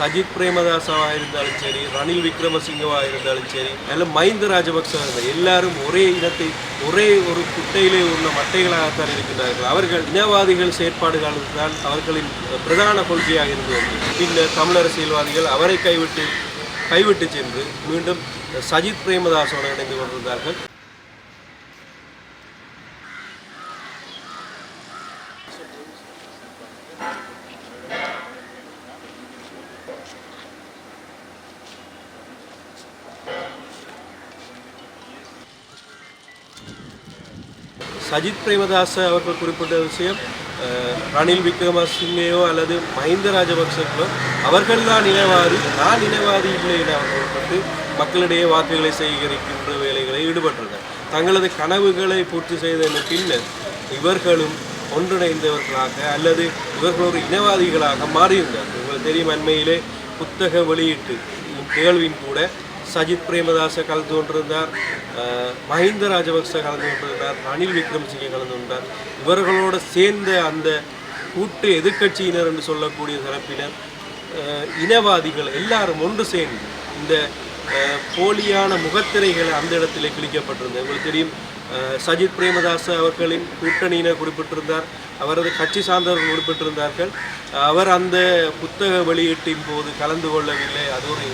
சஜித் பிரேமதாசவாக இருந்தாலும் சரி, ரணில் விக்ரமசிங்கவாக இருந்தாலும் சரி, அல்ல மஹிந்த ராஜபக்ச எல்லாரும் ஒரே இனத்தை ஒரே ஒரு குட்டையிலே உள்ள மட்டைகளாகத்தான் இருக்கின்றார்கள். அவர்கள் இனவாதிகள் செயற்பாடுகள் தான் அவர்களின் பிரதான கொள்கையாக இருந்து வந்தது. பின்னர் தமிழ் அரசியல்வாதிகள் அவரை கைவிட்டு சென்று மீண்டும் சஜித் பிரேமதாசோடு இணைந்து கொண்டிருந்தார்கள். சஜித் பிரேமதாச அவர்கள் குறிப்பிட்ட விஷயம், ரணில் விக்ரமசிங்கேயோ அல்லது மஹிந்த ராஜபக்சர்களோ அவர்கள்தான் இனவாதி, நான் இனவாதி இல்லை என அவர்கள் மக்களிடையே வாக்குகளை சேகரிக்கின்ற வேலைகளை ஈடுபட்டிருந்தார். தங்களது கனவுகளை பூர்த்தி செய்ததன் பின்னர் இவர்களும் ஒன்றிணைந்தவர்களாக அல்லது இவர்கள் ஒரு இனவாதிகளாக மாறியிருந்தார்கள். உங்களுக்கு தெரியும், அண்மையிலே புத்தக வெளியீட்டு நிகழ்வின் கூட சஜித் பிரேமதாச கலந்து கொண்டிருந்தார், மஹிந்த ராஜபக்ச கலந்து கொண்டிருந்தார், ரணில் விக்ரமசிங்கே கலந்து கொண்டார். இவர்களோடு சேர்ந்த அந்த கூட்டு எதிர்க்கட்சியினர் என்று சொல்லக்கூடிய தரப்பினர், இனவாதிகள் எல்லாரும் ஒன்று சேர்ந்து இந்த போலியான முகத்திரைகளை அந்த இடத்திலே கிழிக்கப்பட்டிருந்தது. உங்களுக்கு தெரியும், சஜித் பிரேமதாச அவர்களின் கூட்டணியினர் குறிப்பிட்டிருந்தார், அவரது கட்சி சார்ந்தவர்கள் குறிப்பிட்டிருந்தார்கள். அவர் அந்த புத்தக வெளியீட்டின் போது கலந்து கொள்ளவில்லை, அது ஒரு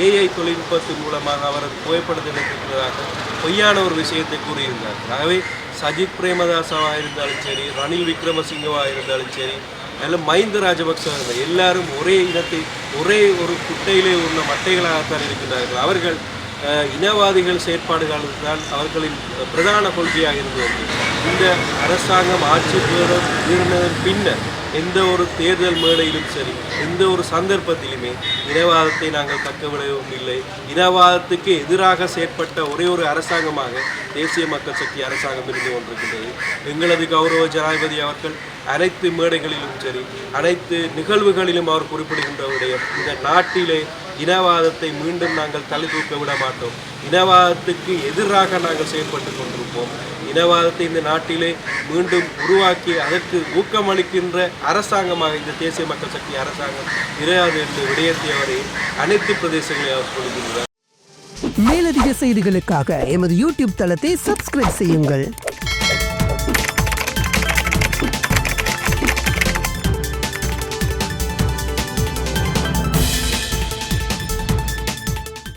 ஏஐ தொழில்நுட்பத்தின் மூலமாக அவரது புகைப்படத்தை எடுத்திருப்பதாக பொய்யான ஒரு விஷயத்தை கூறியிருந்தார்கள். ஆகவே சஜித் பிரேமதாசவாக இருந்தாலும் சரி, ரணில் விக்ரமசிங்கவாக இருந்தாலும் சரி, அல்ல மஹிந்த ராஜபக்ச எல்லாரும் ஒரே இனத்தை ஒரே ஒரு குட்டையிலே உள்ள மட்டைகளாகத்தான் இருக்கின்றார்கள். அவர்கள் இனவாதிகள் செயற்பாடுகள் தான் அவர்களின் பிரதான கொள்கையாக இருந்து வந்தது. இந்த அரசாங்கம் ஆட்சி பெறுவதன் பின்னர் எந்த ஒரு தேர்தல் மேடையிலும் சரி, எந்த ஒரு சந்தர்ப்பத்திலுமே இனவாதத்தை நாங்கள் தக்கவிடவும் இல்லை. இனவாதத்துக்கு எதிராக செயற்பட்ட ஒரே ஒரு அரசாங்கமாக தேசிய மக்கள் சக்தி அரசாங்கம் இருந்து கொண்டிருக்கின்றது. எங்களது கௌரவ ஜனாதிபதி அவர்கள் அனைத்து மேடைகளிலும் சரி, அனைத்து நிகழ்வுகளிலும் அவர் குறிப்பிடுகின்ற விடயம், இந்த நாட்டிலே இனவாதத்தை மீண்டும் நாங்கள் தலை தூக்க விட மாட்டோம், இனவாதத்துக்கு எதிராக நாங்கள் செயல்பட்டு கொண்டிருப்போம், இனவாதத்தை இந்த நாட்டிலே மீண்டும் உருவாக்கி அதற்கு ஊக்கமளிக்கின்ற அரசாங்கமாக இந்த தேசிய மக்கள் சக்தி அரசாங்கம் இரையாது என்று விடயத்தை அவரை அனைத்து பிரதேசங்களையும் அவர் கொடுக்கின்றார். மேலதிக செய்திகளுக்காக எமது யூடியூப் தளத்தை சப்ஸ்கிரைப் செய்யுங்கள்.